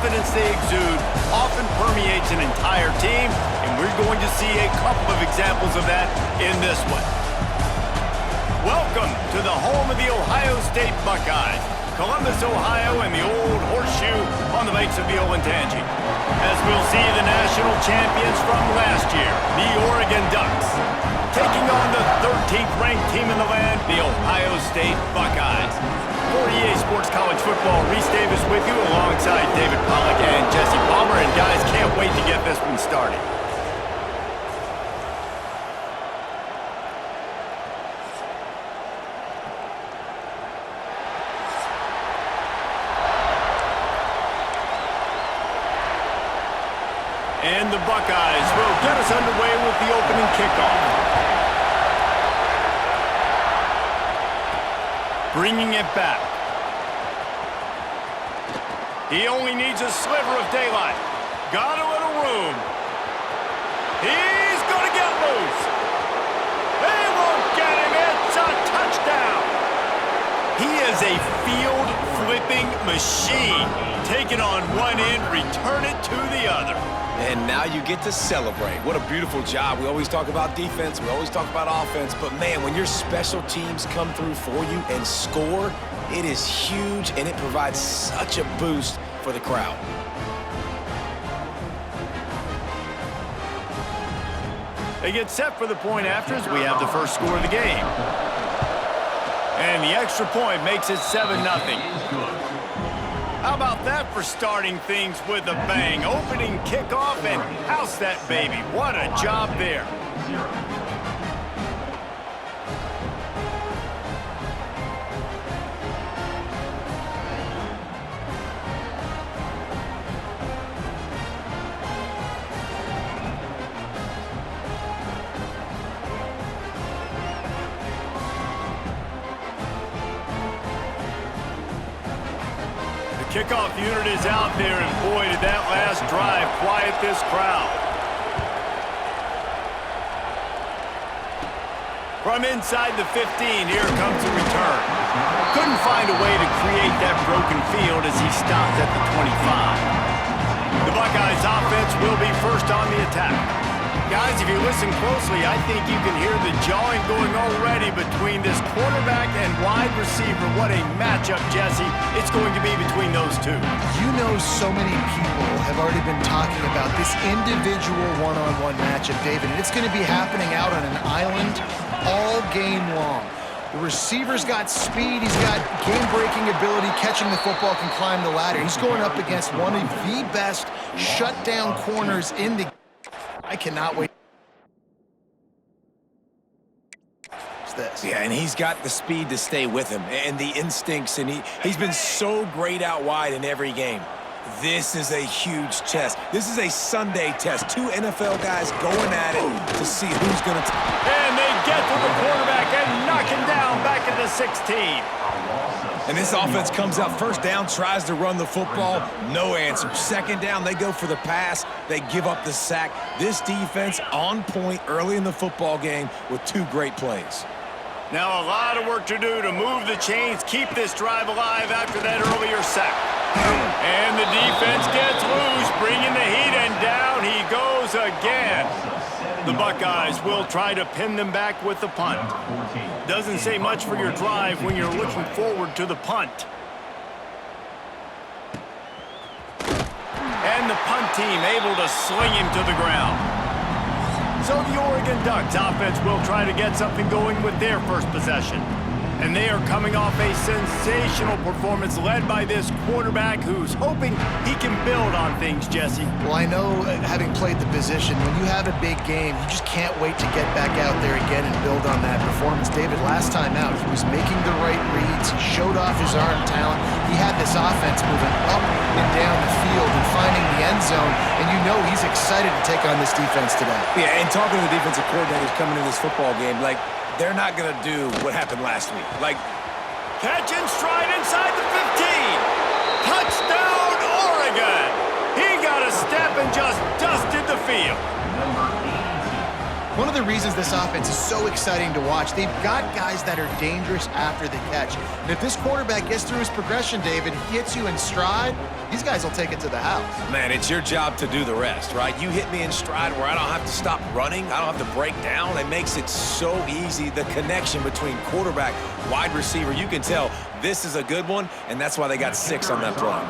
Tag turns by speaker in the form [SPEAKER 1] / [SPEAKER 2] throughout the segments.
[SPEAKER 1] confidence they exude often permeates an entire team, and we're going to see a couple of examples of that in this one. Welcome to the home of the Ohio State Buckeyes, Columbus, Ohio, and the old horseshoe on the banks of the Olentangy. As we'll see the national champions from last year, the Oregon Ducks, taking on the 13th ranked team in the land, the Ohio State Buckeyes. For EA Sports College Football, Reese Davis with you alongside David Pollack and Jesse Palmer. And guys, can't wait to get this one started. And the Buckeyes will get us underway with the opening kickoff. Bringing it back. He only needs a sliver of daylight. Got a little room. He's going to get loose. They won't get him. It's a touchdown. He is a field-flipping machine. Take it on one end, return it to the other.
[SPEAKER 2] And now you get to celebrate. What a beautiful job. We always talk about defense. We always talk about offense. But, man, when your special teams come through for you and score, it is huge, and it provides such a boost for the crowd.
[SPEAKER 1] They get set for the point afters. We have the first score of the game. And the extra point makes it 7-0. How about that for starting things with a bang? Opening kickoff and house that baby. What a job there. Kickoff unit is out there, and boy, did that last drive quiet this crowd. From inside the 15, here comes the return. Couldn't find a way to create that broken field as he stopped at the 25. The Buckeyes offense will be first on the attack. Guys, if you listen closely, I think you can hear the jawing going already between this quarterback and wide receiver. What a matchup, Jesse, it's going to be between those two.
[SPEAKER 3] You know, so many people have already been talking about this individual one-on-one matchup, David, and it's going to be happening out on an island all game long. The receiver's got speed, he's got game-breaking ability, catching the football, can climb the ladder. He's going up against one of the best shutdown corners in the game. I cannot wait. This.
[SPEAKER 2] Yeah, and he's got the speed to stay with him and the instincts, and he's been so great out wide in every game. This is a huge test. This is a Sunday test. Two NFL guys going at it to see who's going to...
[SPEAKER 1] And they get to the quarterback and knock him down back at the 16.
[SPEAKER 2] And this offense comes out first down, tries to run the football, no answer. Second down, they go for the pass, they give up the sack. This defense on point early in the football game with two great plays.
[SPEAKER 1] Now a lot of work to do to move the chains, keep this drive alive after that earlier sack. And the defense gets loose, bringing the heat, and down he goes again. The Buckeyes will try to pin them back with the punt. Doesn't say much for your drive when you're looking forward to the punt. And the punt team able to sling him to the ground. So the Oregon Ducks offense will try to get something going with their first possession. And they are coming off a sensational performance led by this quarterback who's hoping he can build on things, Jesse.
[SPEAKER 3] Well, I know, having played the position, when you have a big game, you just can't wait to get back out there again and build on that performance. David, last time out, he was making the right reads. He showed off his arm talent. He had this offense moving up and down the field and finding the end zone, and you know he's excited to take on this defense today.
[SPEAKER 2] Yeah, and talking to the defensive coordinators coming into this football game, like, they're not going to do what happened last week. Like,
[SPEAKER 1] catch and stride inside the 15. Touchdown, Oregon. He got a step and just dusted the field.
[SPEAKER 3] One of the reasons this offense is so exciting to watch, they've got guys that are dangerous after the catch. And if this quarterback gets through his progression, David, gets you in stride, these guys will take it to the house.
[SPEAKER 2] Man, it's your job to do the rest, right? You hit me in stride where I don't have to stop running. I don't have to break down. It makes it so easy. The connection between quarterback, wide receiver, you can tell this is a good one, and that's why they got 6 on that play.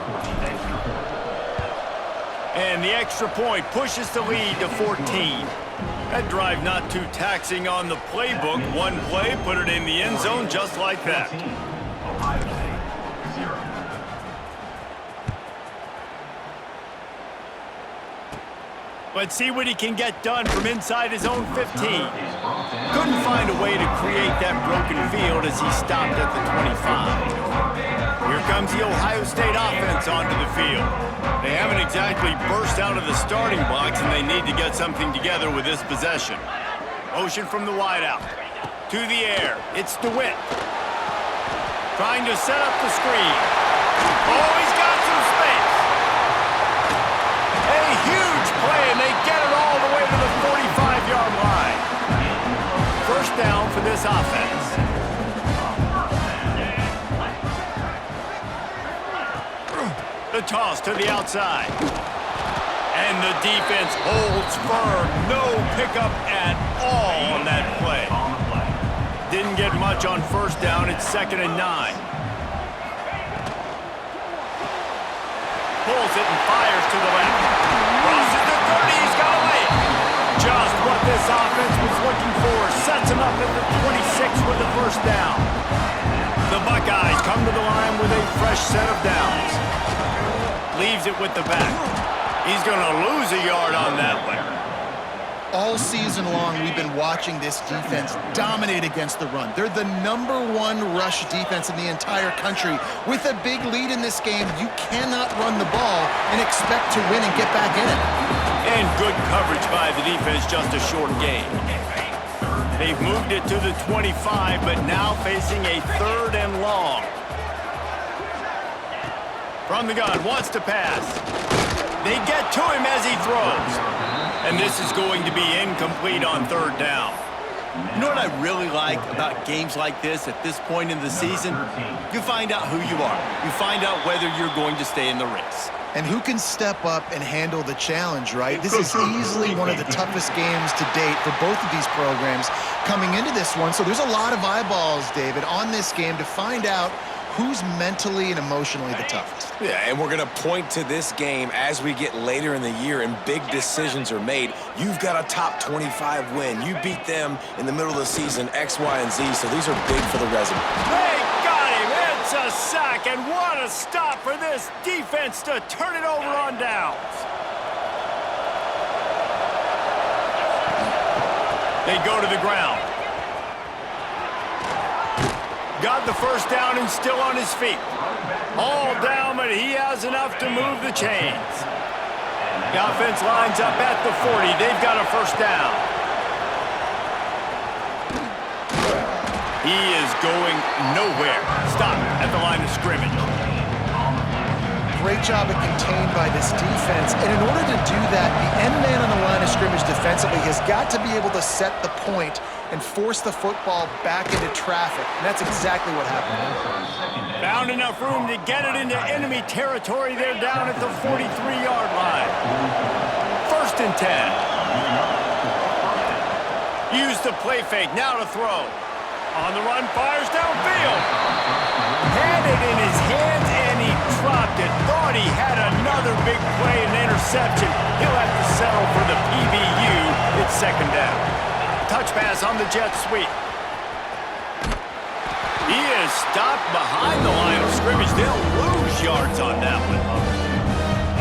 [SPEAKER 1] And the extra point pushes the lead to 14. That drive not too taxing on the playbook. One play, put it in the end zone just like that. Let's see what he can get done from inside his own 15. Couldn't find a way to create that broken field as he stopped at the 25. Here comes the Ohio State offense onto the field. They haven't exactly burst out of the starting blocks, and they need to get something together with this possession. Motion from the wideout. To the air. It's DeWitt. Trying to set up the screen. Oh, he's got some space. A huge play, and they get it all the way to the 45-yard line. First down for this offense. The toss to the outside. And the defense holds firm. No pickup at all on that play. Didn't get much on first down. It's 2nd and 9. Pulls it and fires to the left. Crosses the 30. He's got a lane. Just what this offense was looking for. Sets him up at the 26 with the first down. The Buckeyes come to the line with a fresh set of downs. Leaves it with the back. He's going to lose a yard on that one.
[SPEAKER 3] All season long, we've been watching this defense dominate against the run. They're the #1 rush defense in the entire country. With a big lead in this game, you cannot run the ball and expect to win and get back in it.
[SPEAKER 1] And good coverage by the defense, just a short gain. They've moved it to the 25, but now facing a 3rd and long. From the gun, wants to pass. They get to him as he throws. And this is going to be incomplete on 3rd down.
[SPEAKER 4] You know what I really like about games like this at this point in the season? You find out who you are. You find out whether you're going to stay in the race.
[SPEAKER 3] And who can step up and handle the challenge, right? This is easily one of the toughest games to date for both of these programs coming into this one. So there's a lot of eyeballs, David, on this game to find out who's mentally and emotionally the toughest.
[SPEAKER 2] Yeah, and we're going to point to this game as we get later in the year and big decisions are made. You've got a top 25 win. You beat them in the middle of the season, X, Y, and Z, so these are big for the resume.
[SPEAKER 1] They got him. It's a sack, and what a stop for this defense to turn it over on downs. They go to the ground. Got the first down and still on his feet. All down, but he has enough to move the chains. The offense lines up at the 40. They've got a first down. He is going nowhere. Stop at the line of scrimmage.
[SPEAKER 3] Great job at contained by this defense. And in order to do that, the end man on the line of scrimmage defensively has got to be able to set the point and force the football back into traffic. And that's exactly what happened.
[SPEAKER 1] Found enough room to get it into enemy territory. They're down at the 43-yard line. 1st and 10. Use the play fake. Now to throw. On the run, fires downfield. Had it in his hands, and he dropped it. Thought he had another big play and interception. He'll have to settle for the PBU. It's 2nd down. Touch pass on the jet sweep. He is stopped behind the line of scrimmage. They'll lose yards on that one.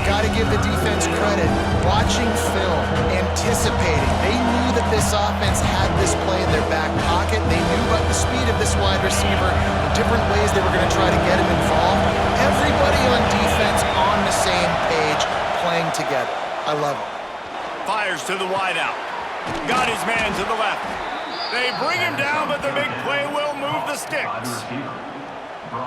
[SPEAKER 3] Got to give the defense credit. Watching film, anticipating. They knew that this offense had this play in their back pocket. They knew about the speed of this wide receiver, the different ways they were going to try to get him involved. Everybody on defense on the same page, playing together. I love it.
[SPEAKER 1] Fires to the wideout. Got his man to the left. They bring him down, but the big play will move the sticks.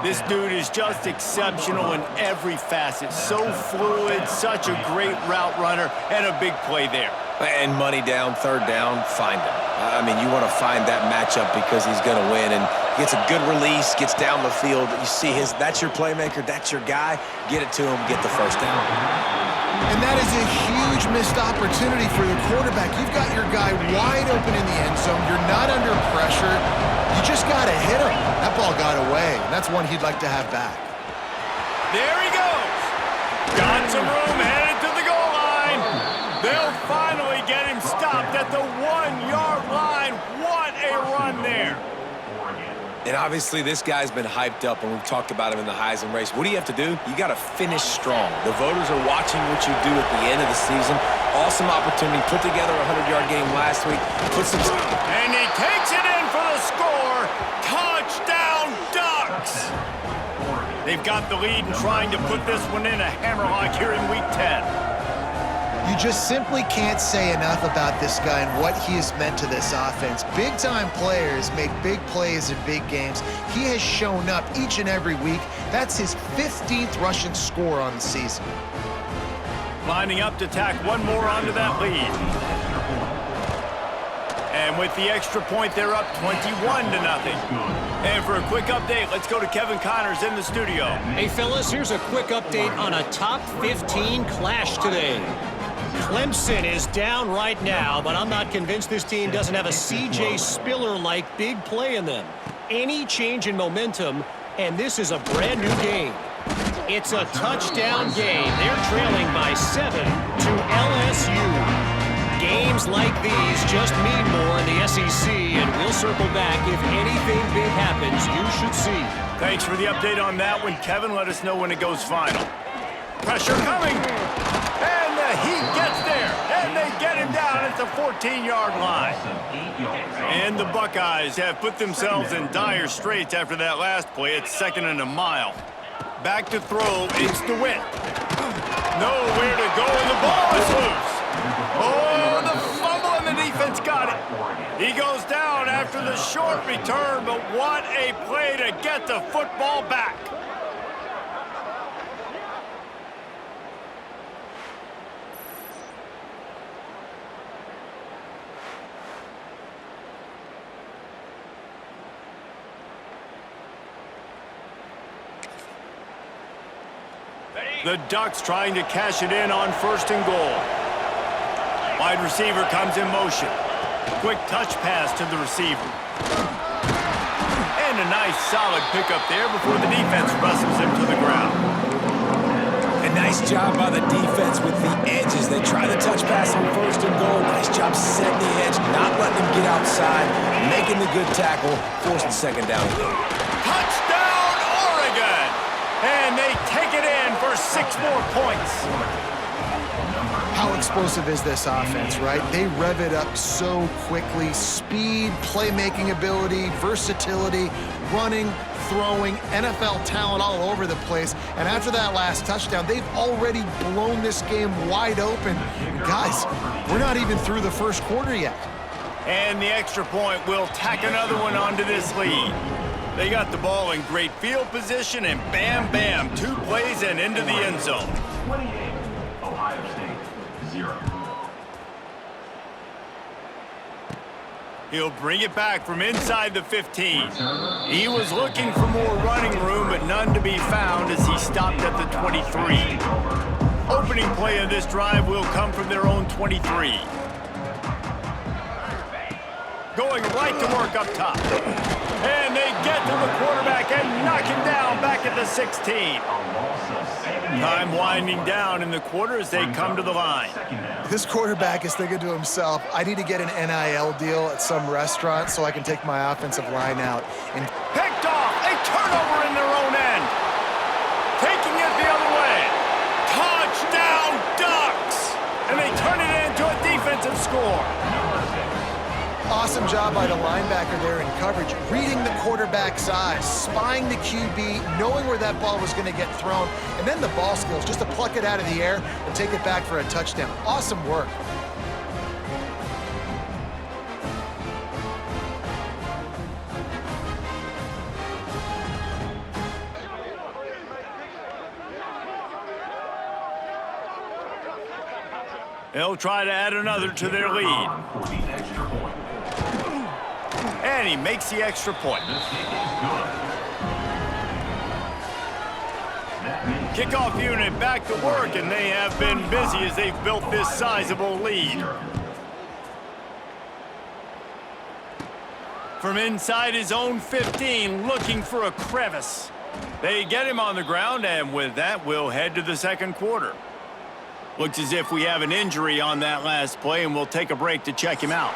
[SPEAKER 1] This dude is just exceptional in every facet. So fluid, such a great route runner, and a big play there.
[SPEAKER 2] And money down, third down, find him. I mean, you want to find that matchup because he's going to win. And gets a good release, gets down the field. You see that's your playmaker, that's your guy. Get it to him, get the first down.
[SPEAKER 3] And that is a huge missed opportunity for the quarterback. You've got your guy wide open in the end zone. You're not under pressure. You just got to hit him. That ball got away, and that's one he'd like to have back.
[SPEAKER 1] There he goes. Got some room, headed to the goal line. They'll finally get him stopped at the 1-yard line. What a run there.
[SPEAKER 2] And obviously this guy's been hyped up, and we've talked about him in the Heisman race. What do you have to do? You got to finish strong. The voters are watching what you do at the end of the season. Awesome opportunity. Put together a 100-yard game last week.
[SPEAKER 1] And he takes it in for the score. Touchdown, Ducks. They've got the lead and trying to put this one in a hammerlock here in Week 10.
[SPEAKER 3] You just simply can't say enough about this guy and what he has meant to this offense. Big-time players make big plays in big games. He has shown up each and every week. That's his 15th rushing score on the season.
[SPEAKER 1] Lining up to tack one more onto that lead. And with the extra point, they're up 21-0. And for a quick update, let's go to Kevin Connors in the studio.
[SPEAKER 5] Hey, fellas, here's a quick update on a top 15 clash today. Clemson is down right now, but I'm not convinced this team doesn't have a C.J. Spiller-like big play in them. Any change in momentum, and this is a brand-new game. It's a touchdown game. They're trailing by 7 to LSU. Games like these just mean more in the SEC, and we'll circle back if anything big happens you should see.
[SPEAKER 1] Thanks for the update on that one, Kevin. Let us know when it goes final. Pressure coming. And the Heat gets there. And they get him down at the 14-yard line. And the Buckeyes have put themselves in dire straits after that last play. It's 2nd and a mile. Back to throw. It's DeWitt. Nowhere to go, and the ball is loose. Oh, the fumble, and the defense got it. He goes down after the short return, but what a play to get the football back. The Ducks trying to cash it in on 1st and goal. Wide receiver comes in motion. Quick touch pass to the receiver. And a nice solid pickup there before the defense wrestles him to the ground.
[SPEAKER 2] A nice job by the defense with the edges. They try the touch pass on 1st and goal. Nice job setting the edge, not letting them get outside, making the good tackle, forcing 2nd down.
[SPEAKER 1] Touchdown, Oregon! And they take it in for 6 more points.
[SPEAKER 3] How explosive is this offense, right? They rev it up so quickly. Speed, playmaking ability, versatility, running, throwing, NFL talent all over the place. And after that last touchdown, they've already blown this game wide open. Guys, we're not even through the 1st quarter yet.
[SPEAKER 1] And the extra point will tack another one onto this lead. They got the ball in great field position, and bam, bam, 2 plays and into the end zone.
[SPEAKER 6] 28, Ohio State, 0.
[SPEAKER 1] He'll bring it back from inside the 15. He was looking for more running room, but none to be found as he stopped at the 23. Opening play of this drive will come from their own 23. Going right to work up top. And they get to the quarterback and knock him down back at the 16. Time winding down in the quarter as they come to the line.
[SPEAKER 3] This quarterback is thinking to himself, I need to get an NIL deal at some restaurant so I can take my offensive line out. And
[SPEAKER 1] Picked off, a turnover in their own end. Taking it the other way. Touchdown, Ducks! And they turn it into a defensive score.
[SPEAKER 3] awesome job by the linebacker there in coverage, reading the quarterback's eyes, spying the QB, knowing where that ball was going to get thrown, and then the ball skills just to pluck it out of the air and take it back for a touchdown. Awesome work.
[SPEAKER 1] They'll try to add another to their lead.
[SPEAKER 6] For the extra point.
[SPEAKER 1] And he makes the extra point.
[SPEAKER 6] This kick is good. That makes
[SPEAKER 1] Kickoff unit back to work, and they have been busy as they've built this sizable lead. From inside his own 15, looking for a crevice. They get him on the ground, and with that, we'll head to the second quarter. Looks as if we have an injury on that last play, and we'll take a break to check him out.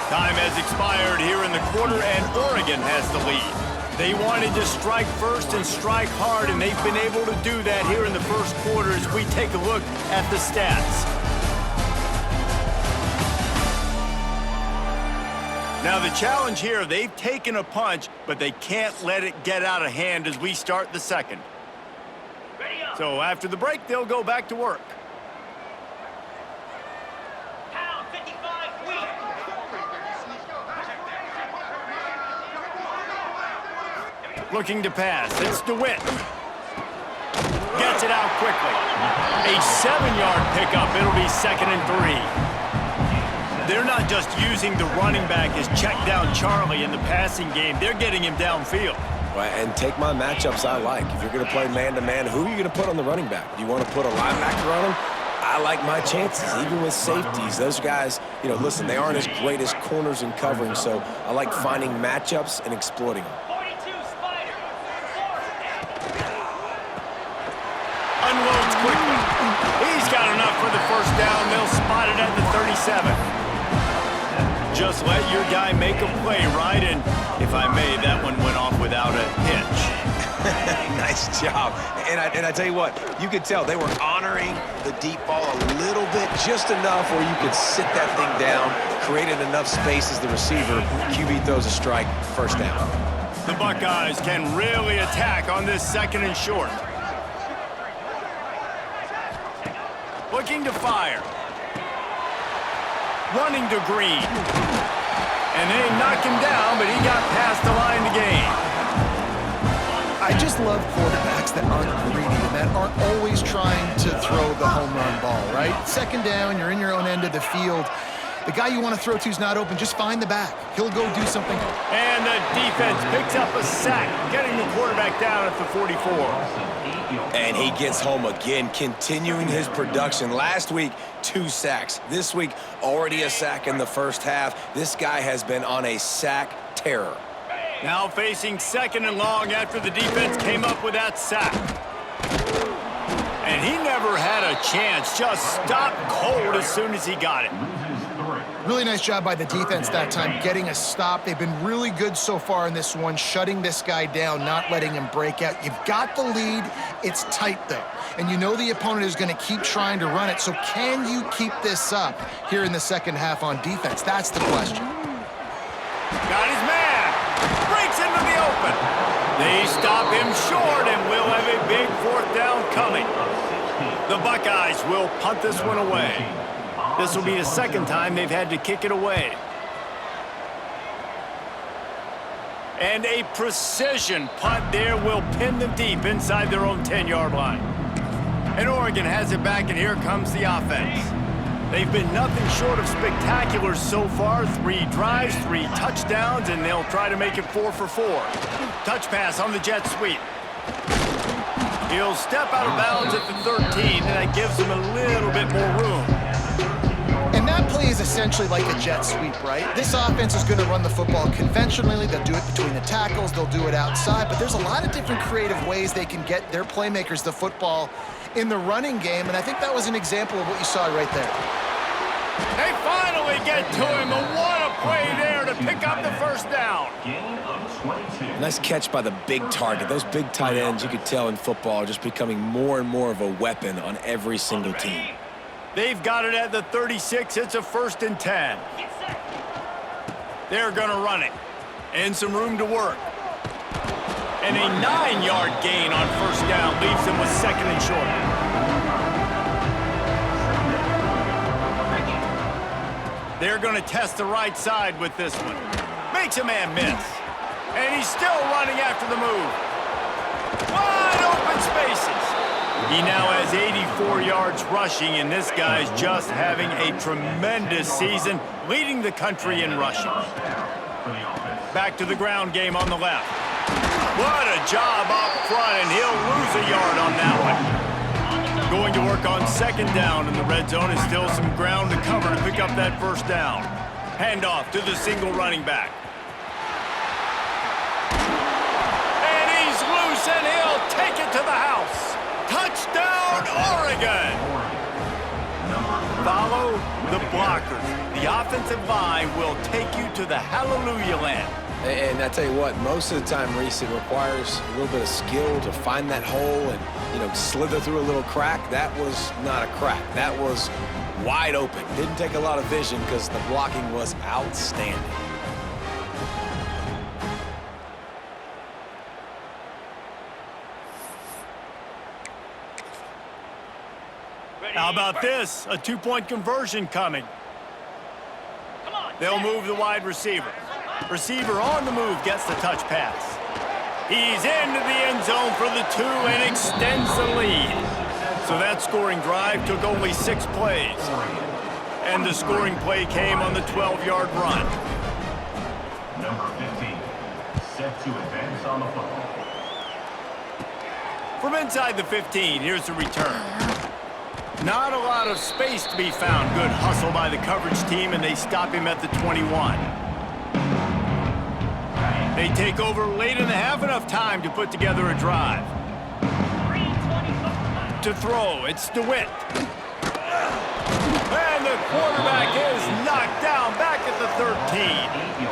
[SPEAKER 1] Time has expired here in the quarter, and Oregon has the lead. They wanted to strike first and strike hard, and they've been able to do that here in the first quarter as we take a look at the stats. Now the challenge here, they've taken a punch, but they can't let it get out of hand as we start the second. So after the break, they'll go back to work. Looking to pass. It's DeWitt. Gets it out quickly. A 7-yard pickup. It'll be 2nd and 3. They're not just using the running back as check down Charlie in the passing game. They're getting him downfield.
[SPEAKER 2] Right, and take my matchups I like. If you're going to play man-to-man, who are you going to put on the running back? Do you want to put a linebacker on him? I like my chances, even with safeties. Those guys, listen, they aren't as great as corners in covering, so I like finding matchups and exploiting them.
[SPEAKER 1] Unloads quickly. He's got enough for the first down. They'll spot it at the 37. Just let your guy make a play, right? And if I may, that one went off without a hitch.
[SPEAKER 2] Nice job. And I tell you what, you could tell they were honoring the deep ball a little bit, just enough where you could sit that thing down, created enough space as the receiver. QB throws a strike, first down.
[SPEAKER 1] The Buckeyes can really attack on this 2nd and short. Looking to fire. Running to Green. And they knock him down, but he got past the line to gain.
[SPEAKER 3] I just love quarterbacks that aren't greedy and that aren't always trying to throw the home run ball, right? 2nd down, you're in your own end of the field. The guy you want to throw to is not open. Just find the back. He'll go do something.
[SPEAKER 1] And the defense picks up a sack, getting the quarterback down at the 44.
[SPEAKER 2] And he gets home again, continuing his production. Last week, 2 sacks. This week, already a sack in the first half. This guy has been on a sack terror.
[SPEAKER 1] Now facing 2nd and long after the defense came up with that sack. And he never had a chance. Just stopped cold as soon as he got it.
[SPEAKER 3] Really nice job by the defense that time, getting a stop. They've been really good so far in this one, shutting this guy down, not letting him break out. You've got the lead. It's tight, though. And you know the opponent is going to keep trying to run it. So can you keep this up here in the second half on defense? That's the question.
[SPEAKER 1] Got his man. Breaks into the open. They stop him short, and we'll have a big 4th down coming. The Buckeyes will punt this one away. This will be the 2nd time they've had to kick it away. And a precision punt there will pin them deep inside their own 10-yard line. And Oregon has it back, and here comes the offense. They've been nothing short of spectacular so far. 3 drives, 3 touchdowns, and they'll try to make it 4 for 4. Touch pass on the jet sweep. He'll step out of bounds at the 13, and that gives him a little bit more room.
[SPEAKER 3] And that play is essentially like a jet sweep, right? This offense is going to run the football conventionally. They'll do it between the tackles. They'll do it outside. But there's a lot of different creative ways they can get their playmakers the football in the running game. And I think that was an example of what you saw right there.
[SPEAKER 1] They finally get to him. And what a play there to pick up the first down.
[SPEAKER 6] Gain of 22.
[SPEAKER 2] Nice catch by the big target. Those big tight ends, you could tell in football, are just becoming more and more of a weapon on every single team.
[SPEAKER 1] They've got it at the 36. It's a 1st and 10. They're going to run it. And some room to work. And a 9-yard gain on 1st down leaves them with 2nd and short. They're going to test the right side with this one. Makes a man miss. And he's still running after the move. Wide open spaces. He now has 84 yards rushing, and this guy's just having a tremendous season, leading the country in rushing. Back to the ground game on the left. What a job up front, and he'll lose a yard on that one. Going to work on second down in the red zone. Is still some ground to cover to pick up that first down. Handoff to the single running back. And he's loose, and he'll take it to the house. Touchdown, Oregon! Follow the blockers. The offensive line will take you to the hallelujah land.
[SPEAKER 2] And I tell you what, most of the time, Reese, it requires a little bit of skill to find that hole and, slither through a little crack. That was not a crack. That was wide open. Didn't take a lot of vision because the blocking was outstanding.
[SPEAKER 1] How about this? A two-point conversion coming. They'll move the wide receiver. Receiver on the move gets the touch pass. He's into the end zone for the 2 and extends the lead. So that scoring drive took only 6 plays. And the scoring play came on the 12-yard run.
[SPEAKER 6] Number 15, set to advance on the football.
[SPEAKER 1] From inside the 15, here's the return. Not a lot of space to be found. Good hustle by the coverage team, and they stop him at the 21. They take over late in the half, enough time to put together a drive. To throw, it's DeWitt. And the quarterback is knocked down back at the 13.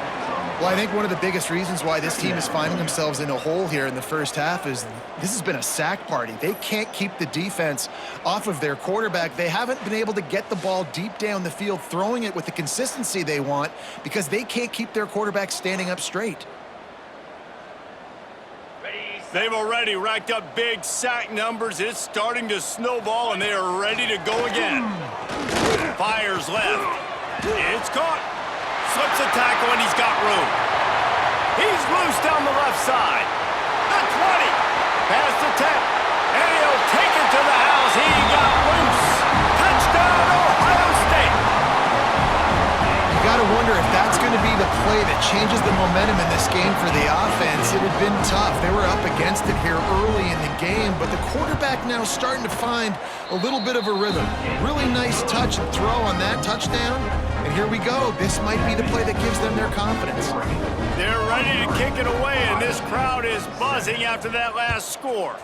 [SPEAKER 3] Well, I think one of the biggest reasons why this team is finding themselves in a hole here in the first half is this has been a sack party. They can't keep the defense off of their quarterback. They haven't been able to get the ball deep down the field, throwing it with the consistency they want because they can't keep their quarterback standing up straight.
[SPEAKER 1] They've already racked up big sack numbers. It's starting to snowball, and they are ready to go again. Fires left. It's caught. Slips a tackle, and he's got room. He's loose down the left side. The 20. Past the 10. And he'll take it to the house. He got loose. Touchdown, Ohio State.
[SPEAKER 3] You got to wonder if that's going to be the play that changes the momentum in this game for the offense. It had been tough. They were up against it here early in the game, but the quarterback now starting to find a little bit of a rhythm. Really nice touch and throw on that touchdown. And here we go. This might be the play that gives them their confidence.
[SPEAKER 1] They're ready to kick it away, and this crowd is buzzing after that last score.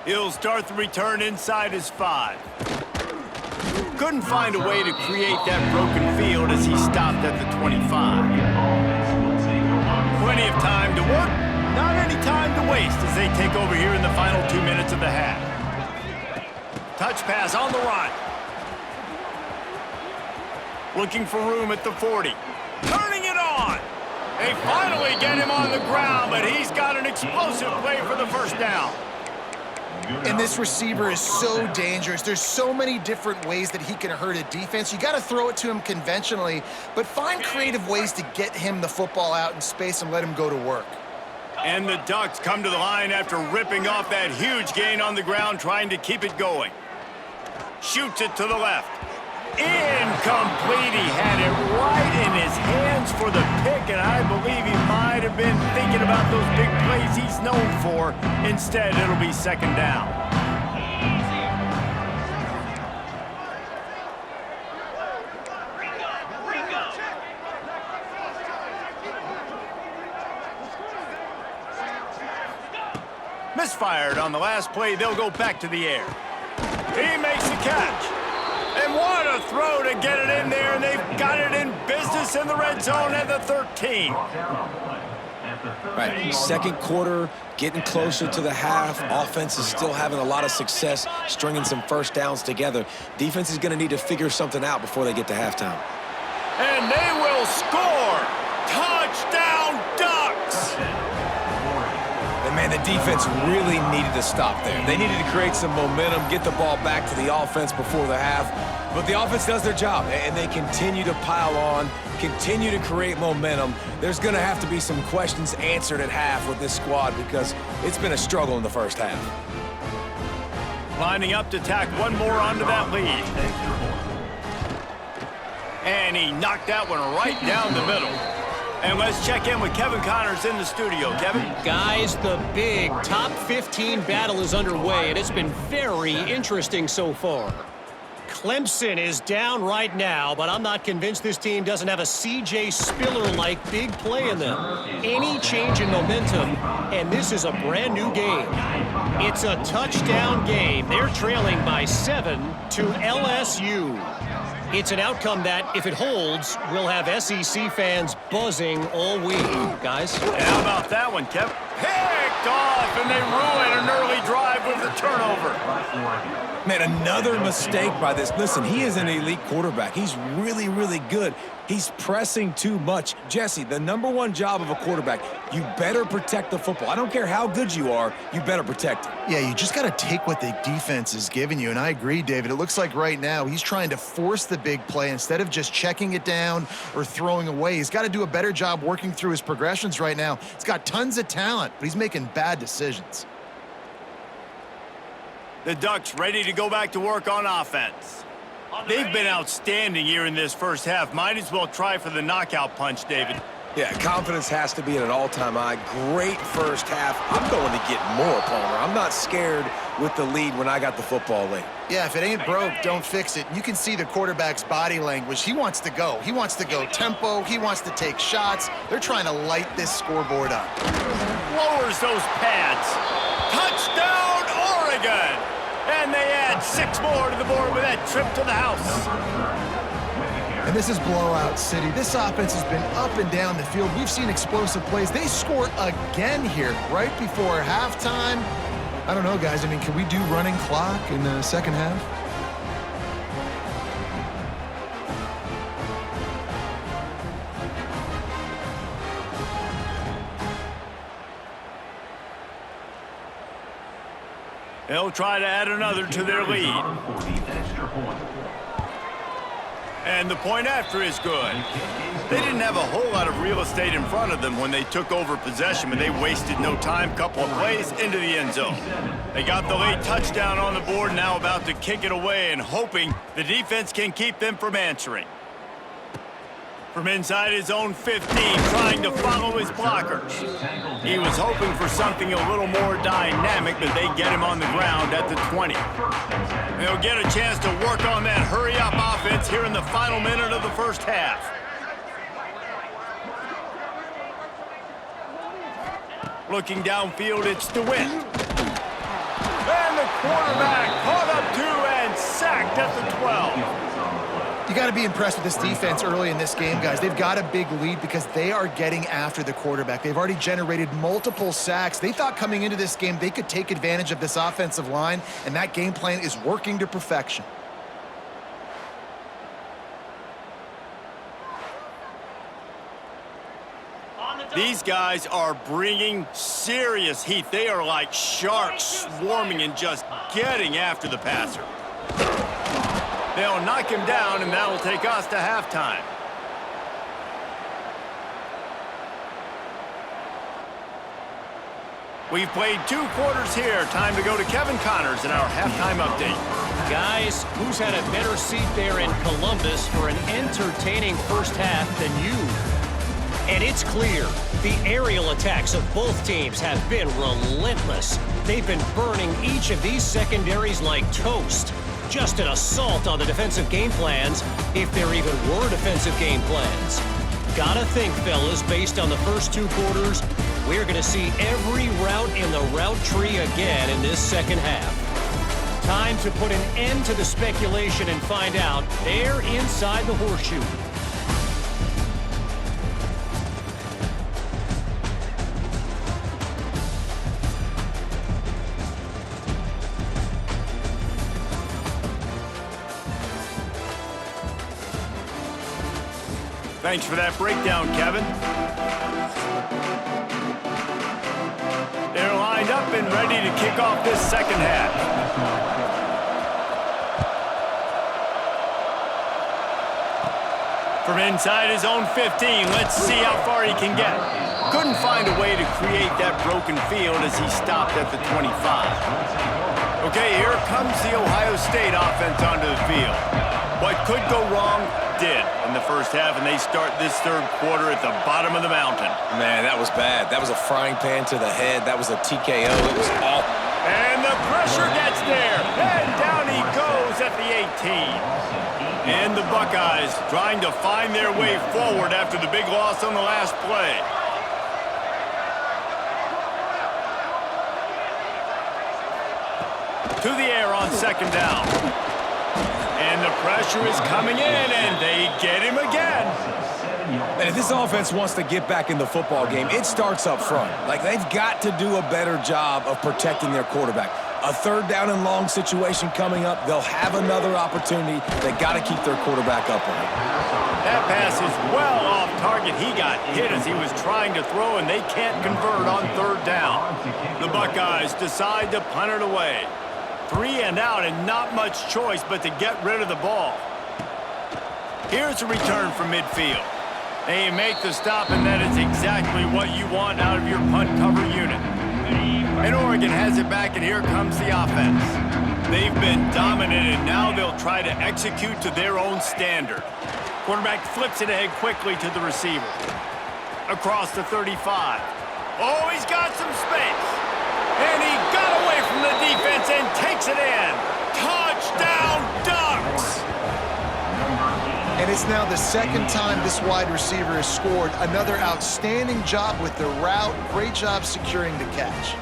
[SPEAKER 1] He'll start the return inside his 5. Couldn't find a way to create that broken field as he stopped at the 25. Plenty of time to work, not any time to waste as they take over here in the final 2 minutes of the half. Touch pass on the run. Looking for room at the 40. Turning it on. They finally get him on the ground, but he's got an explosive play for the first down.
[SPEAKER 3] And this receiver is so dangerous. There's so many different ways that he can hurt a defense. You got to throw it to him conventionally, but find creative ways to get him the football out in space and let him go to work.
[SPEAKER 1] And the Ducks come to the line after ripping off that huge gain on the ground, trying to keep it going. Shoots it to the left. Incomplete. He had it right in his hands for the pick, and I believe he might have been thinking about those big plays he's known for. Instead, it'll be second down. Misfired on the last play. They'll go back to the air. He makes the catch. And what a throw to get it in there, and they've got it in business in the red zone at the 13.
[SPEAKER 2] Right, second quarter, getting closer to the half. Offense is still having a lot of success stringing some first downs together. Defense is going to need to figure something out before they get to halftime.
[SPEAKER 1] And they will score. Touchdown, Ducks.
[SPEAKER 2] And Man, the defense really needed to stop there. They needed to create some momentum, get the ball back to the offense before the half. But the offense does their job, and they continue to pile on, continue to create momentum. There's going to have to be some questions answered at half with this squad because it's been a struggle in the first half.
[SPEAKER 1] Lining up to tack one more onto that lead. And he knocked that one right down the middle. And let's check in with Kevin Connors in the studio. Kevin?
[SPEAKER 5] Guys, the big top 15 battle is underway, and it's been very interesting so far. Clemson is down right now, but I'm not convinced this team doesn't have a C.J. Spiller-like big play in them. Any change in momentum, and this is a brand new game. It's a touchdown game. They're trailing by 7 to LSU. It's an outcome that, if it holds, will have SEC fans buzzing all week. Guys?
[SPEAKER 1] How about that one, Kevin? Picked off, and they ruin an early drive with the turnover.
[SPEAKER 2] Man, another mistake by this. Listen, he is an elite quarterback. He's really, really good. He's pressing too much. Jesse, the #1 job of a quarterback, you better protect the football. I don't care how good you are, you better protect it.
[SPEAKER 3] Yeah, you just got to take what the defense is giving you, and I agree, David. It looks like right now he's trying to force the big play instead of just checking it down or throwing away. He's got to do a better job working through his progressions right now. He's got tons of talent, but he's making bad decisions.
[SPEAKER 1] The Ducks ready to go back to work on offense. They've been outstanding here in this first half. Might as well try for the knockout punch, David.
[SPEAKER 2] Yeah, confidence has to be at an all-time high. Great first half. I'm going to get more, Palmer. I'm not scared with the lead when I got the football late.
[SPEAKER 3] Yeah, if it ain't broke, don't fix it. You can see the quarterback's body language. He wants to go. He wants to go tempo. He wants to take shots. They're trying to light this scoreboard up.
[SPEAKER 1] Lowers those pads. Touchdown, Oregon! And they add 6 more to the board with that trip to the house.
[SPEAKER 3] And this is blowout city. This offense has been up and down the field. We've seen explosive plays. They score again here right before halftime. I don't know, guys. I mean, can we do running clock in the second half?
[SPEAKER 1] They'll try to add another to their lead. And the point after is good. They didn't have a whole lot of real estate in front of them when they took over possession, but they wasted no time. Couple of plays into the end zone. They got the late touchdown on the board, now about to kick it away and hoping the defense can keep them from answering. From inside his own 15, trying to follow his blockers. He was hoping for something a little more dynamic, but they get him on the ground at the 20. They'll get a chance to work on that hurry-up offense here in the final minute of the first half. Looking downfield, it's DeWitt. And the quarterback caught up to and sacked at the 12.
[SPEAKER 3] You got to be impressed with this defense early in this game, guys. They've got a big lead because they are getting after the quarterback. They've already generated multiple sacks. They thought coming into this game they could take advantage of this offensive line, and that game plan is working to perfection.
[SPEAKER 1] These guys are bringing serious heat. They are like sharks swarming and just getting after the passer. They'll knock him down, and that'll take us to halftime. We've played 2 quarters here. Time to go to Kevin Connors in our halftime update.
[SPEAKER 5] Guys, who's had a better seat there in Columbus for an entertaining first half than you? And it's clear, the aerial attacks of both teams have been relentless. They've been burning each of these secondaries like toast. Just an assault on the defensive game plans, if there even were defensive game plans. Gotta think, fellas, based on the first 2 quarters, we're gonna see every route in the route tree again in this second half. Time to put an end to the speculation and find out they're inside the horseshoe.
[SPEAKER 1] Thanks for that breakdown, Kevin. Their line lined up and ready to kick off this second half. From inside his own 15, let's see how far he can get. Couldn't find a way to create that broken field as he stopped at the 25. Okay, here comes the Ohio State offense onto the field. What could go wrong did in the first half, and they start this third quarter at the bottom of the mountain.
[SPEAKER 2] Man, that was bad. That was a frying pan to the head. That was a TKO. It was all...
[SPEAKER 1] And the pressure gets there, and down he goes at the 18. And the Buckeyes trying to find their way forward after the big loss on the last play. To the air on second down. And the pressure is coming in, and they get him again.
[SPEAKER 2] And if this offense wants to get back in the football game, it starts up front. Like, they've got to do a better job of protecting their quarterback. A third down and long situation coming up, they'll have another opportunity. They got to keep their quarterback upright.
[SPEAKER 1] That pass is well off target. He got hit as he was trying to throw, and they can't convert on third down. The Buckeyes decide to punt it away. 3 and out, and not much choice but to get rid of the ball. Here's a return from midfield. They make the stop, and that is exactly what you want out of your punt cover unit. And Oregon has it back, and here comes the offense. They've been dominant, and now they'll try to execute to their own standard. Quarterback flips it ahead quickly to the receiver. Across the 35. Oh, he's got some space. And he got away from the defense and takes it in. Touchdown, Ducks!
[SPEAKER 3] And it's now the second time this wide receiver has scored. Another outstanding job with the route. Great job securing the catch.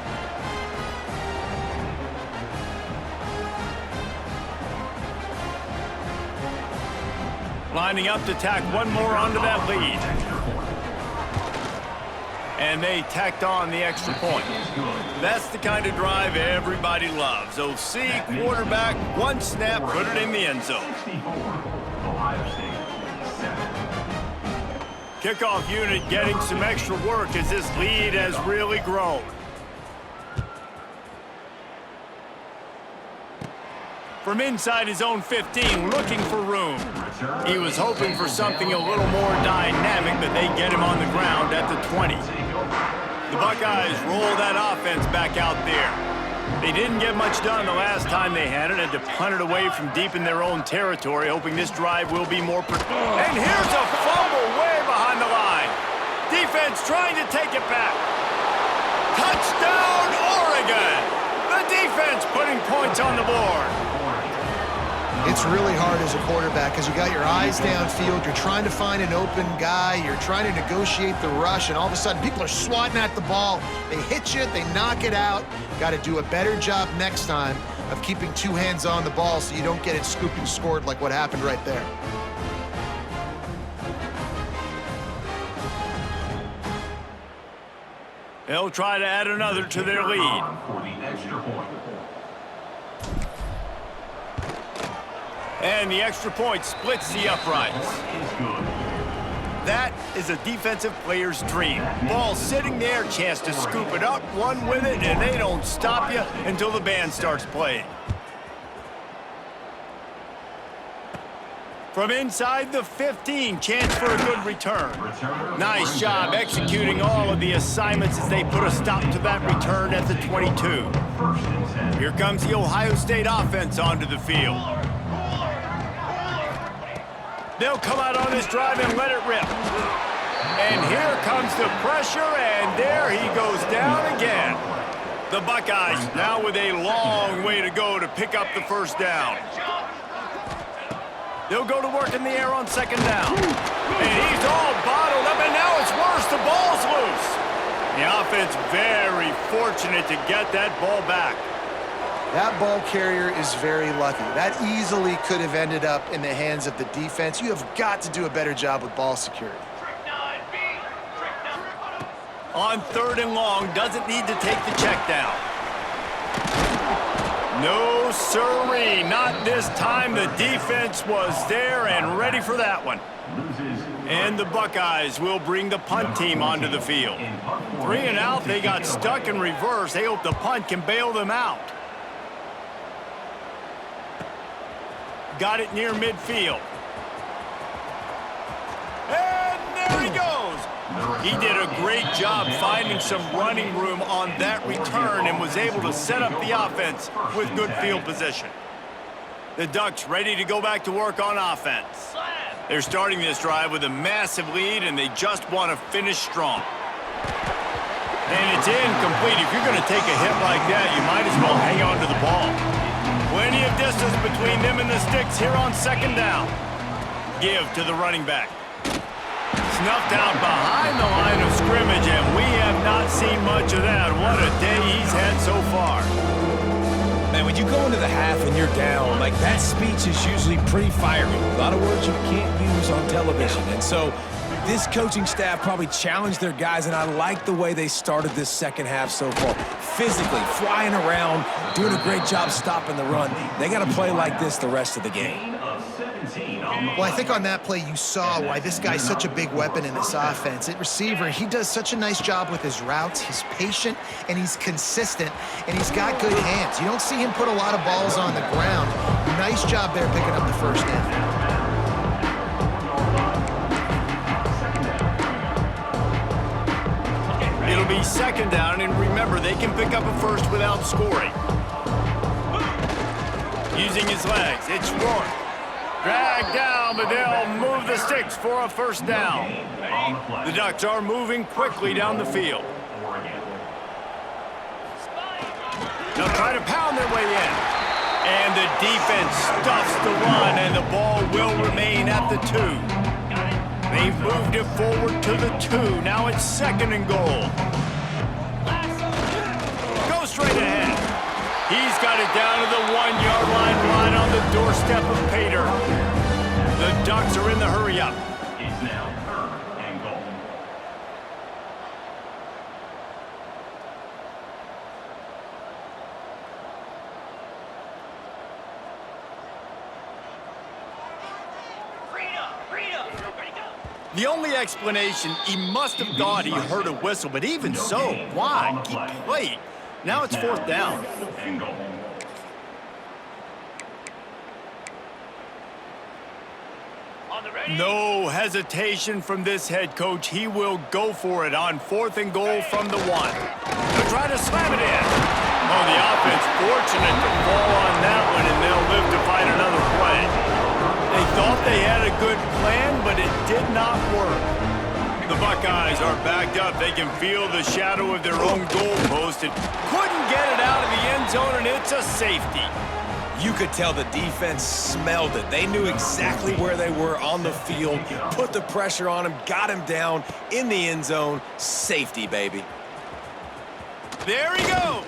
[SPEAKER 1] Lining up to tack one more onto that lead. And they tacked on the extra point. That's the kind of drive everybody loves. OC, quarterback, one snap, put it in the end zone. Kickoff unit getting some extra work as this lead has really grown. From inside his own 15, looking for room. He was hoping for something a little more dynamic, but they get him on the ground at the 20. The Buckeyes roll that offense back out there. They didn't get much done the last time they had it, and to punt it away from deep in their own territory, hoping this drive will be more... And here's a fumble way behind the line. Defense trying to take it back. Touchdown, Oregon! The defense putting points on the board.
[SPEAKER 3] It's really hard as a quarterback because you got your eyes downfield. You're trying to find an open guy. You're trying to negotiate the rush, and all of a sudden people are swatting at the ball. They hit you, they knock it out. Got to do a better job next time of keeping two hands on the ball so you don't get it scooped and scored like what happened right there.
[SPEAKER 1] They'll try to add another to their lead. And the extra point splits the uprights. That is a defensive player's dream. Ball sitting there, chance to scoop it up, one with it, and they don't stop you until the band starts playing. From inside the 15, chance for a good return. Nice job executing all of the assignments as they put a stop to that return at the 22. Here comes the Ohio State offense onto the field. They'll come out on this drive and let it rip. And here comes the pressure, and there he goes down again. The Buckeyes now with a long way to go to pick up the first down. They'll go to work in the air on second down. And he's all bottled up, and now it's worse. The ball's loose. The offense very fortunate to get that ball back.
[SPEAKER 3] That ball carrier is very lucky. That easily could have ended up in the hands of the defense. You have got to do a better job with ball security.
[SPEAKER 1] On third and long, doesn't need to take the check down. No sirree, not this time. The defense was there and ready for that one.
[SPEAKER 6] Loses
[SPEAKER 1] And the Buckeyes will bring the punt team onto the field. 3 and out, they got stuck in reverse. They hope the punt can bail them out. Got it near midfield. And there he goes. He did a great job finding some running room on that return and was able to set up the offense with good field position. The Ducks ready to go back to work on offense. They're starting this drive with a massive lead, and they just want to finish strong. And it's incomplete. If you're going to take a hit like that, you might as well hang on to the ball. Plenty of distance between them and the sticks here on 2nd down. Give to the running back. Snuffed out behind the line of scrimmage, and we have not seen much of that. What a day he's had so far.
[SPEAKER 2] Man, when you go into the half and you're down, like that speech is usually pretty fiery. A lot of words you can't use on television. And so this coaching staff probably challenged their guys, and I like the way they started this second half so far. Physically, flying around, doing a great job stopping the run. They got to play like this the rest of the game.
[SPEAKER 3] Well, I think on that play you saw why this guy's such a big weapon in this offense. At receiver, he does such a nice job with his routes. He's patient, and he's consistent, and he's got good hands. You don't see him put a lot of balls on the ground. Nice job there picking up the first down.
[SPEAKER 1] It'll be 2nd down, and remember, they can pick up a first without scoring. Using his legs, it's Rourke. Dragged down, but they'll move the sticks for a first down. The Ducks are moving quickly down the field. They'll try to pound their way in. And the defense stuffs the run, and the ball will remain at the 2. They've moved it forward to the 2. Now it's 2nd and goal. Go straight ahead. He's got it down to the 1-yard line, right on the doorstep of Pater. The Ducks are in the hurry-up.
[SPEAKER 6] It's now 3rd and goal.
[SPEAKER 1] The only explanation, he must have thought he heard a whistle, but even so, why? He played. Now it's 4th down.
[SPEAKER 6] And goal.
[SPEAKER 1] No hesitation from this head coach. He will go for it on 4th and goal from the 1. They'll try to slam it in. Oh, the offense fortunate to fall on that one, and they'll live to fight another play. They thought they had a good plan, but it did not work. The Buckeyes are backed up. They can feel the shadow of their own goalpost and couldn't get it out of the end zone, and it's a safety.
[SPEAKER 2] You could tell the defense smelled it. They knew exactly where they were on the field, put the pressure on him, got him down in the end zone. Safety, baby.
[SPEAKER 1] There he goes.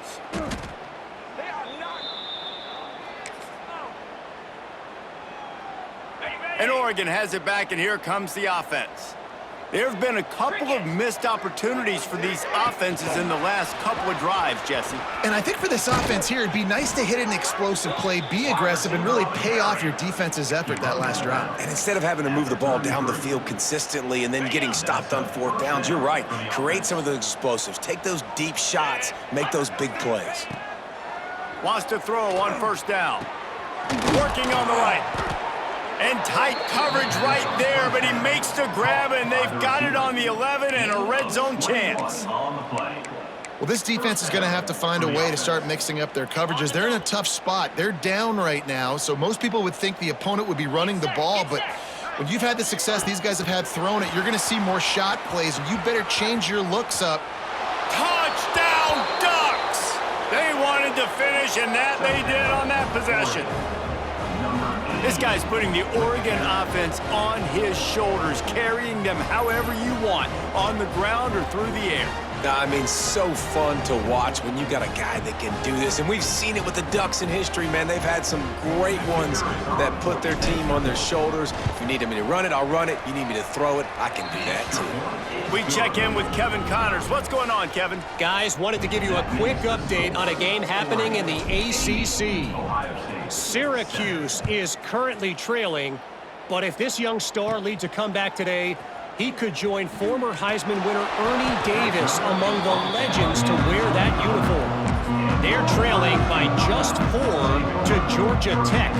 [SPEAKER 1] And Oregon has it back, and here comes the offense. There have been a couple of missed opportunities for these offenses in the last couple of drives, Jesse.
[SPEAKER 3] And I think for this offense here, it'd be nice to hit an explosive play, be aggressive, and really pay off your defense's effort that last drive.
[SPEAKER 2] And instead of having to move the ball down the field consistently and then getting stopped on 4th downs, you're right. Create some of those explosives. Take those deep shots. Make those big plays.
[SPEAKER 1] Wants to throw on 1st down. Working on the right. And tight coverage right there, but he makes the grab, and they've got it on the 11 and a red zone chance.
[SPEAKER 6] On the play.
[SPEAKER 3] Well, this defense is going to have to find a way to start mixing up their coverages. They're in a tough spot. They're down right now, so most people would think the opponent would be running the ball, but when you've had the success these guys have had throwing it, you're going to see more shot plays, and you better change your looks up.
[SPEAKER 1] Touchdown, Ducks! They wanted to finish, and that they did on that possession. This guy's putting the Oregon offense on his shoulders, carrying them however you want, on the ground or through the air.
[SPEAKER 2] I mean, so fun to watch when you got a guy that can do this. And we've seen it with the Ducks in history, man. They've had some great ones that put their team on their shoulders. If you need me to run it, I'll run it. You need me to throw it, I can do that too.
[SPEAKER 1] We check in with Kevin Connors. What's going on, Kevin?
[SPEAKER 5] Guys, wanted to give you a quick update on a game happening in the ACC. Syracuse is currently trailing But if this young star leads a comeback today, he could join former Heisman winner Ernie Davis among the legends to wear that uniform. They're trailing by just 4 to Georgia Tech.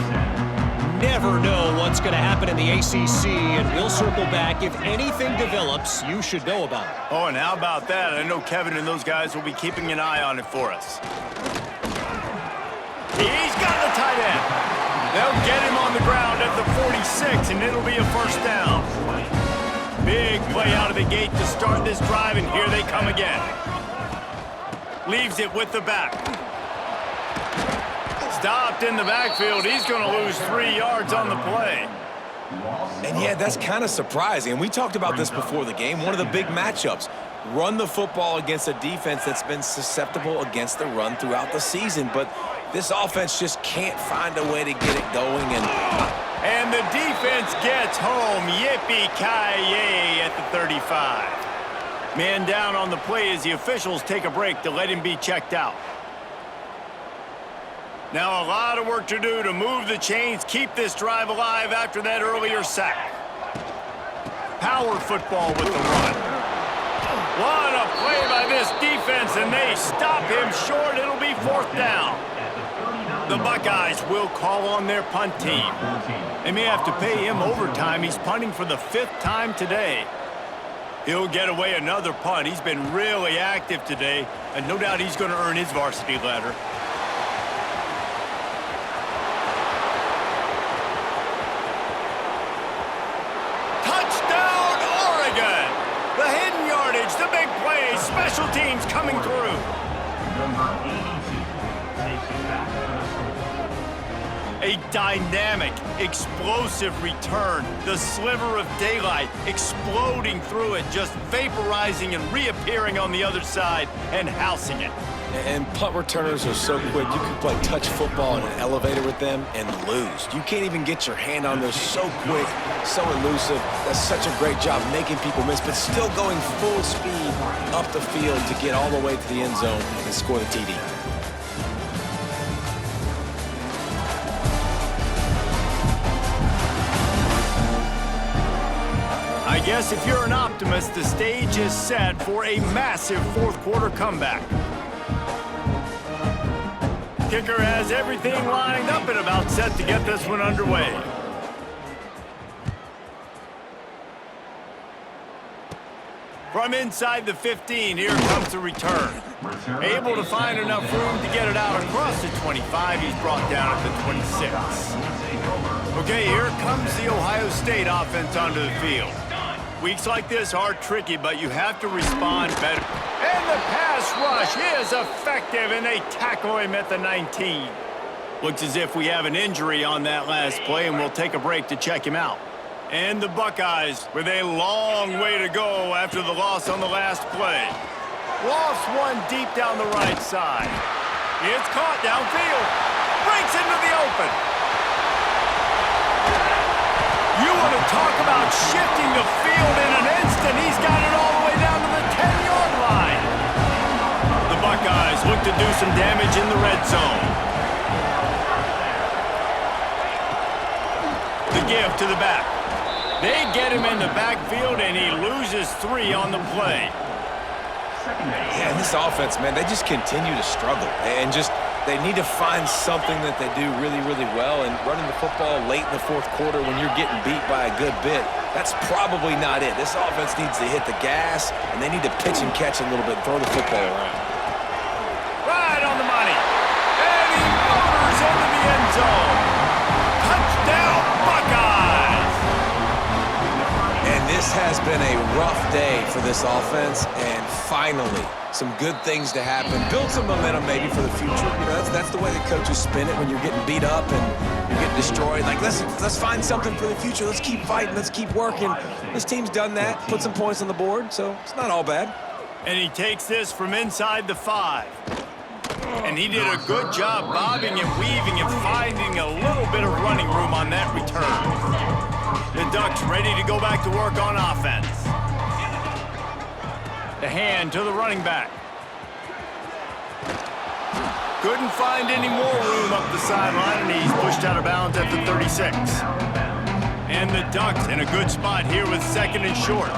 [SPEAKER 5] Never know what's going to happen in the ACC, and we'll circle back if anything develops you should know about.
[SPEAKER 1] Oh, and how about that? I know Kevin and those guys will be keeping an eye on it for us. He's got the tight end. They'll get him on the ground at the 46, and it'll be a first down. Big play out of the gate to start this drive, and here they come again. Leaves it with the back. Stopped in the backfield. He's going to lose 3 yards on the play.
[SPEAKER 2] And yeah, that's kind of surprising. And we talked about this before the game. One of the big matchups. Run the football against a defense that's been susceptible against the run throughout the season. But this offense just can't find a way to get it going.
[SPEAKER 1] And the defense gets home. Yippee-ki-yay at the 35. Man down on the play as the officials take a break to let him be checked out. Now a lot of work to do to move the chains, keep this drive alive after that earlier sack. Power football with the run. What a play by this defense, and they stop him short. It'll be 4th down. The Buckeyes will call on their punt team. They may have to pay him overtime. He's punting for the 5th time today. He'll get away another punt. He's been really active today, and no doubt he's going to earn his varsity letter. The big play, special teams coming through.
[SPEAKER 6] Number 82 takes it back for the score.
[SPEAKER 1] A dynamic, explosive return. The sliver of daylight exploding through it, just vaporizing and reappearing on the other side and housing it.
[SPEAKER 2] And punt returners are so quick. You can play touch football in an elevator with them and lose. You can't even get your hand on those. So quick, so elusive. That's such a great job making people miss, but still going full speed up the field to get all the way to the end zone and score the TD.
[SPEAKER 1] I guess if you're an optimist, the stage is set for a massive 4th quarter comeback. Kicker has everything lined up and about set to get this one underway. From inside the 15, here comes the return. Able to find enough room to get it out across the 25. He's brought down at the 26. Okay, here comes the Ohio State offense onto the field. Weeks like this are tricky, but you have to respond better. And the pass rush is effective, and they tackle him at the 19. Looks as if we have an injury on that last play, and we'll take a break to check him out. And the Buckeyes with a long way to go after the loss on the last play. Lost one deep down the right side. It's caught downfield. Breaks into the open. You want to talk about shifting the field in an instant. He's got it all the way down to the 10-yard line. The Buckeyes look to do some damage in the red zone. The give to the back. They get him in the backfield, and he loses 3 on the play.
[SPEAKER 2] Yeah, and this offense, man, they just continue to struggle. And just, they need to find something that they do really, really well. And running the football late in the 4th quarter when you're getting beat by a good bit, that's probably not it. This offense needs to hit the gas, and they need to pitch and catch a little bit, throw the football around.
[SPEAKER 1] Right on the money. And he motors into the end zone. Touchdown, Buckeyes!
[SPEAKER 2] And this has been a rough day for this offense, and finally, some good things to happen. Build some momentum maybe for the future. You know, that's the way the coaches spin it when you're getting beat up and you're getting destroyed. Like, let's find something for the future. Let's keep fighting. Let's keep working. This team's done that, put some points on the board, so it's not all bad.
[SPEAKER 1] And he takes this from inside the 5. And he did a good job bobbing and weaving and finding a little bit of running room on that return. The Ducks ready to go back to work on offense. The hand to the running back. Couldn't find any more room up the sideline, and he's pushed out of bounds at the 36. And the Ducks in a good spot here with second and short.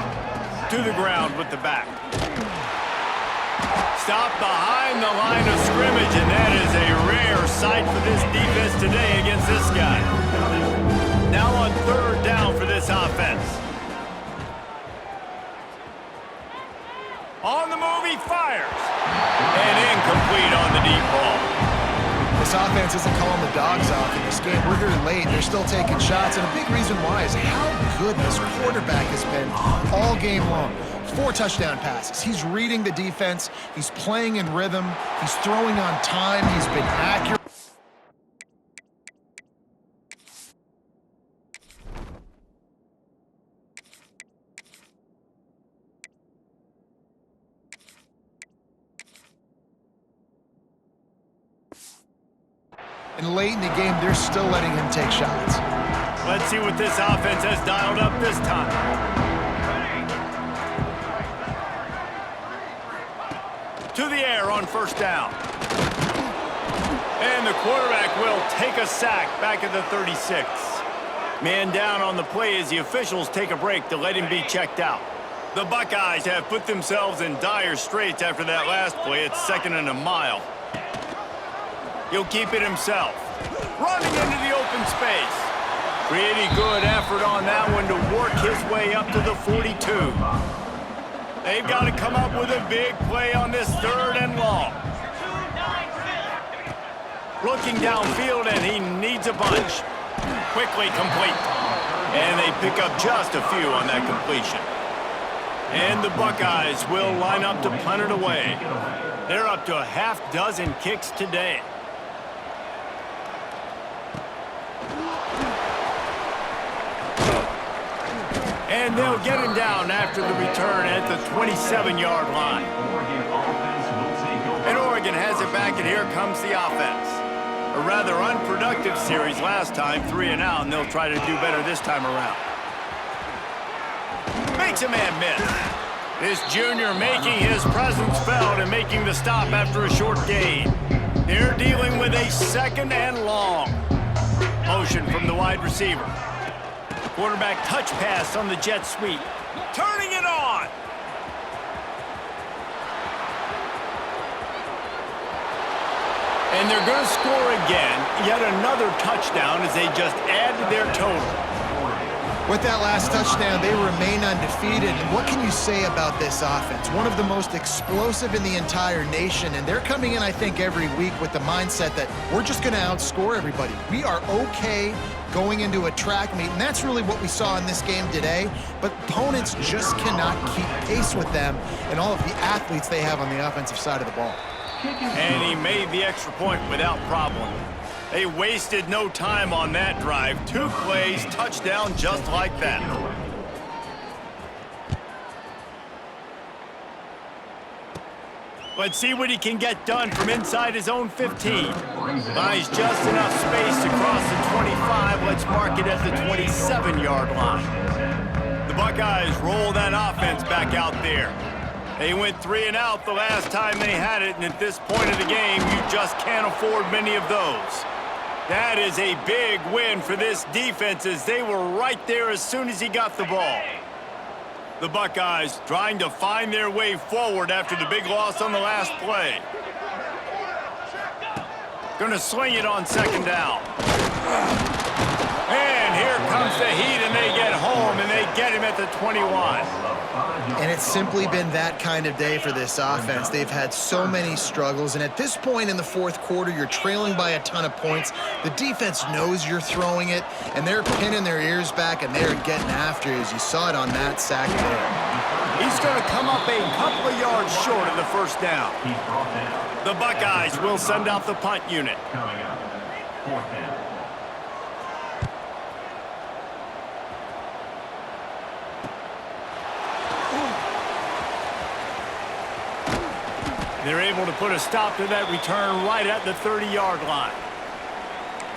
[SPEAKER 1] To the ground with the back. Stop behind the line of scrimmage, and that is a rare sight for this defense today against this guy. Now on third down for this offense. On the move, he fires. And incomplete on the deep ball.
[SPEAKER 3] This offense isn't calling the dogs off in this game. We're here late. They're still taking shots, and a big reason why is how good this quarterback has been all game long. 4 touchdown passes. He's reading the defense. He's playing in rhythm. He's throwing on time. He's been accurate. And late in the game, they're still letting him take shots.
[SPEAKER 1] Let's see what this offense has dialed up this time. To the air on first down. And the quarterback will take a sack back at the 36. Man down on the play as the officials take a break to let him be checked out. The Buckeyes have put themselves in dire straits after that last play. It's 2nd and a mile. He'll keep it himself. Running into the open space. Pretty good effort on that one to work his way up to the 42. They've got to come up with a big play on this 3rd and long. Looking downfield, and he needs a bunch. Quickly complete. And they pick up just a few on that completion. And the Buckeyes will line up to punt it away. They're up to a half dozen kicks today. And they'll get him down after the return at the 27-yard line. And Oregon has it back, and here comes the offense. A rather unproductive series last time, 3 and out, and they'll try to do better this time around. Makes a man miss. This junior making his presence felt and making the stop after a short gain. They're dealing with a 2nd and long. Motion from the wide receiver. Quarterback touch pass on the jet sweep. Turning it on. And they're going to score again. Yet another touchdown as they just add to their total.
[SPEAKER 3] With that last touchdown, they remain undefeated. And what can you say about this offense? One of the most explosive in the entire nation. And they're coming in, I think, every week with the mindset that we're just going to outscore everybody. We are okay going into a track meet, and that's really what we saw in this game today. But opponents just cannot keep pace with them and all of the athletes they have on the offensive side of the ball.
[SPEAKER 1] And he made the extra point without problem. They wasted no time on that drive. 2 plays, touchdown just like that. Let's see what he can get done from inside his own 15. Buys just enough space to cross the 25. Let's mark it at the 27-yard line. The Buckeyes roll that offense back out there. They went 3 and out the last time they had it, and at this point of the game, you just can't afford many of those. That is a big win for this defense as they were right there as soon as he got the ball. The Buckeyes trying to find their way forward after the big loss on the last play. Gonna sling it on 2nd down. And here comes the heat, and they get home, and they get him at the 21.
[SPEAKER 3] And it's simply been that kind of day for this offense. They've had so many struggles, and at this point in the 4th quarter, you're trailing by a ton of points. The defense knows you're throwing it, and they're pinning their ears back, and they're getting after you, as you saw it on that sack there.
[SPEAKER 1] He's going to come up a couple of yards short of the 1st down. The Buckeyes will send out the punt unit.
[SPEAKER 6] Coming up, 4th down.
[SPEAKER 1] They're able to put a stop to that return right at the 30-yard line.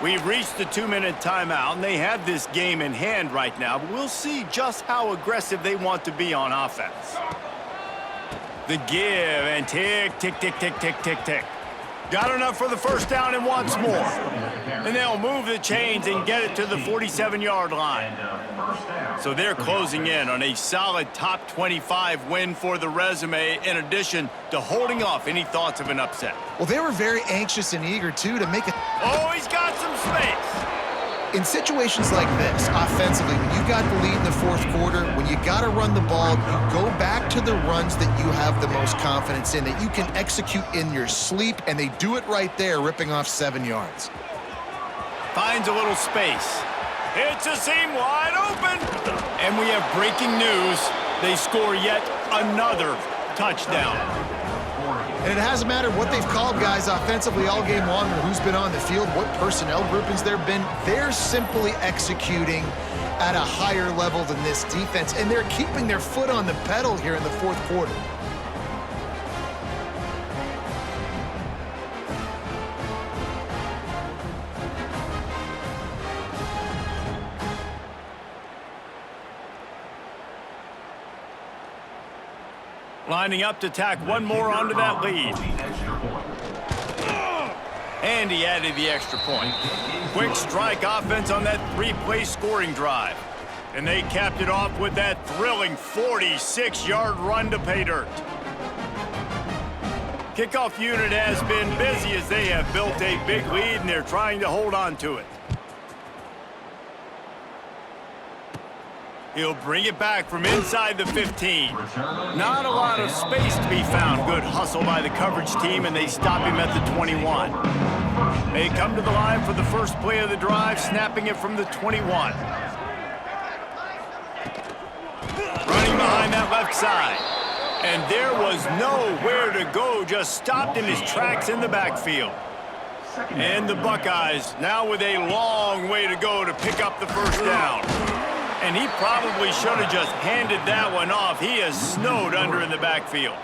[SPEAKER 1] We've reached the 2-minute timeout, and they have this game in hand right now, but we'll see just how aggressive they want to be on offense. The give, and tick, tick, tick, tick, tick, tick, tick. Got enough for the 1st down and wants more. And they'll move the chains and get it to the 47-yard line. So they're closing in on a solid top 25 win for the resume, in addition to holding off any thoughts of an upset.
[SPEAKER 3] Well, they were very anxious and eager, too, to make it.
[SPEAKER 1] Oh, he's got some space.
[SPEAKER 3] In situations like this, offensively, when you got the lead in the fourth quarter, when you got to run the ball, you go back to the runs that you have the most confidence in, that you can execute in your sleep, and they do it right there, ripping off 7 yards.
[SPEAKER 1] Finds a little space. It's a seam wide open. And we have breaking news. They score yet another touchdown.
[SPEAKER 3] And it hasn't mattered what they've called guys offensively all game long, or who's been on the field, what personnel groupings there have been. They're simply executing at a higher level than this defense, and they're keeping their foot on the pedal here in the fourth quarter.
[SPEAKER 1] Lining up to tack one more onto that lead. And he added the extra point. Quick strike offense on that three-play scoring drive. And they capped it off with that thrilling 46-yard run to pay dirt. Kickoff unit has been busy as they have built a big lead and they're trying to hold on to it. He'll bring it back from inside the 15. Not a lot of space to be found. Good hustle by the coverage team, and they stop him at the 21. They come to the line for the first play of the drive, snapping it from the 21. Running behind that left side. And there was nowhere to go, just stopped in his tracks in the backfield. And the Buckeyes now with a long way to go to pick up the first down. And he probably should have just handed that one off. He is snowed under in the backfield.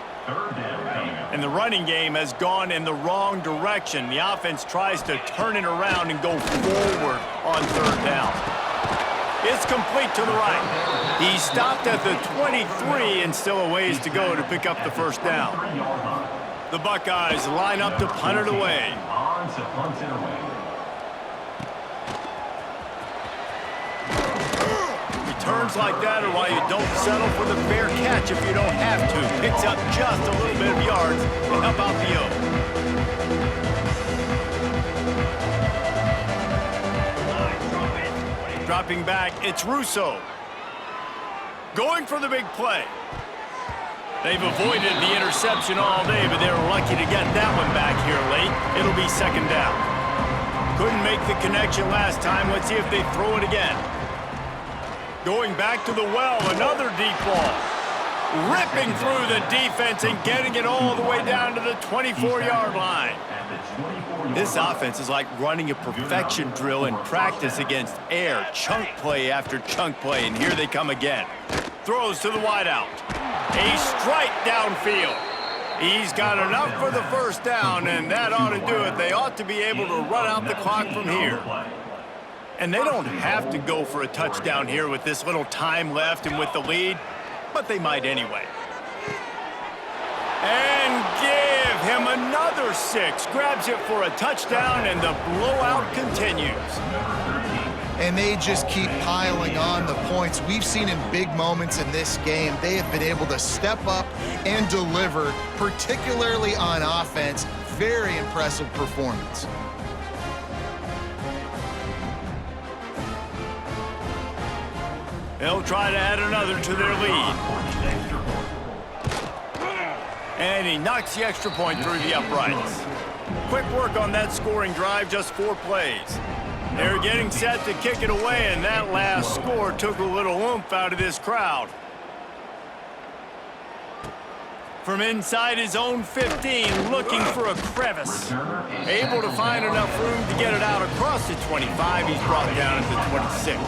[SPEAKER 1] And the running game has gone in the wrong direction. The offense tries to turn it around and go forward on third down. It's complete to the right. He stopped at the 23 and still a ways to go to pick up the first down. The Buckeyes line up to punt it away. Turns like that are why you don't settle for the fair catch if you don't have to. Picks up just a little bit of yards to help out the O. Dropping back, it's Russo. Going for the big play. They've avoided the interception all day, but they were lucky to get that one back here late. It'll be second down. Couldn't make the connection last time. Let's see if they throw it again. Going back to the well, another deep ball. Ripping through the defense and getting it all the way down to the 24-yard line. This offense is like running a perfection drill in practice against air. Chunk play after chunk play, and here they come again. Throws to the wideout. A strike downfield. He's got enough for the first down, and that ought to do it. They ought to be able to run out the clock from here. And they don't have to go for a touchdown here with this little time left and with the lead, but they might anyway. And give him another 6. Grabs it for a touchdown, and the blowout continues.
[SPEAKER 3] And they just keep piling on the points. We've seen in big moments in this game, they have been able to step up and deliver, particularly on offense. Very impressive performance.
[SPEAKER 1] They'll try to add another to their lead. And he knocks the extra point through the uprights. Quick work on that scoring drive, just 4 plays. They're getting set to kick it away, and that last score took a little oomph out of this crowd. From inside his own 15, looking for a crevice. Able to find enough room to get it out across the 25. He's brought down at the 26.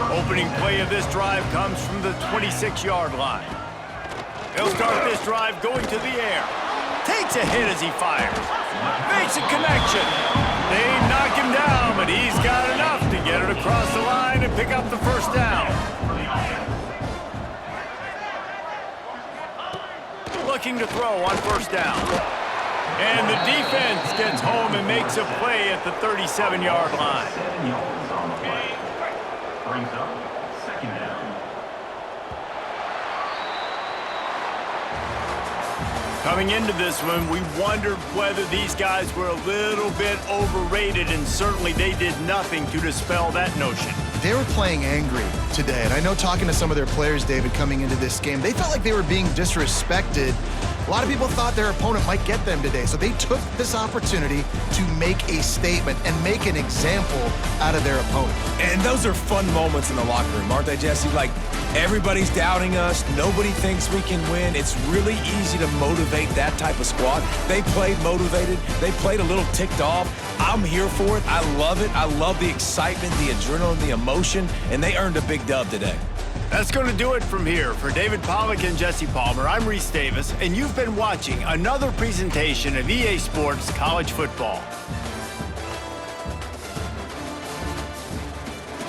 [SPEAKER 1] Opening play of this drive comes from the 26-yard line. He'll start this drive going to the air. Takes a hit as he fires. Makes a connection. They knock him down, but he's got enough to get it across the line and pick up the first down. Looking to throw on first down. And the defense gets home and makes a play at the 37-yard line.
[SPEAKER 6] 7 yards on the play. Brings up second down.
[SPEAKER 1] Coming into this one, we wondered whether these guys were a little bit overrated, and certainly they did nothing to dispel that notion.
[SPEAKER 3] They were playing angry today, and I know talking to some of their players, David, coming into this game, they felt like they were being disrespected. A lot of people thought their opponent might get them today, so they took this opportunity to make a statement and make an example out of their opponent.
[SPEAKER 2] And those are fun moments in the locker room, aren't they, Jesse? Like, everybody's doubting us. Nobody thinks we can win. It's really easy to motivate that type of squad. They played motivated. They played a little ticked off. I'm here for it. I love it. I love the excitement, the adrenaline, the emotion, and they earned a big dub today.
[SPEAKER 1] That's going to do it from here. For David Pollack and Jesse Palmer, I'm Reese Davis, and you've been watching another presentation of EA Sports College Football.